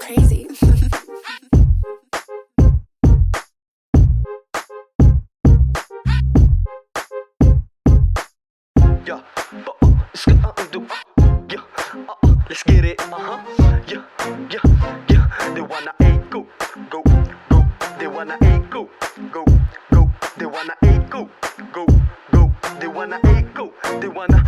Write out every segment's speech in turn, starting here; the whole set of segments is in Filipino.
crazy. Yeah, let's get undo. Yeah, let's get it. Yeah, yeah, yeah. They wanna go, go, go. They wanna go, go, go. They wanna go, go, go. They wanna go, they wanna.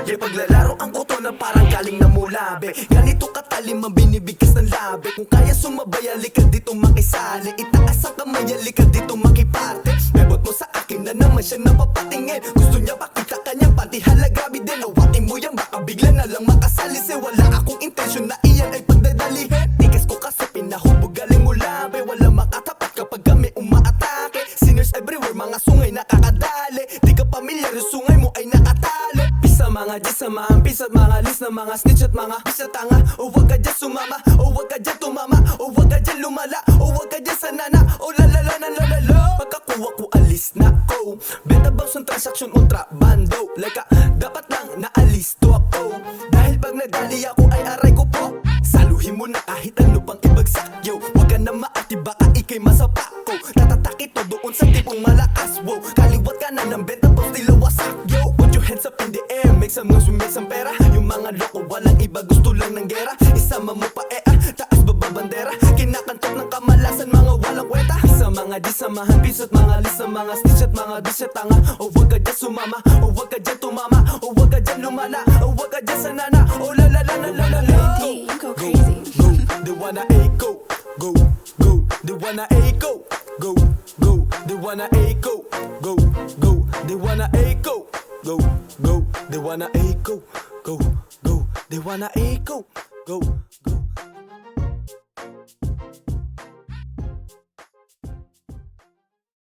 Yeah, paglalaro ang koto na parang galing na mulabe. Ganito katalim ang binibigkas ng labi. Kung kaya sumabay, halika dito makisali. Itaas ang kamay, halika dito makiparte. Bebot mo sa akin na naman siya napapatingin. Gusto niya pakita kanyang panty halagabi din. Awatin mo yan, baka bigla na lang makasalis. Wala akong intensyon na iyan ay pagdadalihin. Tigas ko kasi pinahubog, galing mulabe. Wala makatapat kapag kami umaatake. Singers everywhere, mga sungay nakakadali. Di ka pamilyar, yung sungay mo ay nakatali. Pisa mga G sa mga pis at mga lis na mga snitch at mga pisa tanga. O wag ka dyan sumama, o wag ka dyan tumama, o wag ka dyan lumala, o wag ka dyan sanana, o lalala na lalala. Pagkakuha ko alis na ko, beta bounce ang transaction kontrabando. Like dapat lang naalisto ako. Dahil pag nadali ako ay aray ko po. Saluhin mo na kahit ano pang ibagsak, yo. Wag ka na maati, baka ikay masapa ko. Tatataki to doon sa tipong malakas, wow. Kaliwat ka na ng beta bounce nila wasak, yo. Put your hands up in the air, make some noise, we make some pera. Yung mga loko walang iba, gusto lang ng gera. Isama mo pa taas baba bandera. Kinakantot ng kamalasan, mga walang kwenta. Sa mga di samahan, bis at mga lis, sa mga stitch at mga bis at tanga. O wag ka dyan sumama, o wag ka dyan tumama, o wag ka dyan lumala, o wag ka dyan sanana, o lalala na lalala. You go crazy. Go, they wanna go, go, go, they wanna go, go, go, they wanna go, go, go, they wanna go, go, go, they wanna go, go, go, they wanna go, go, go.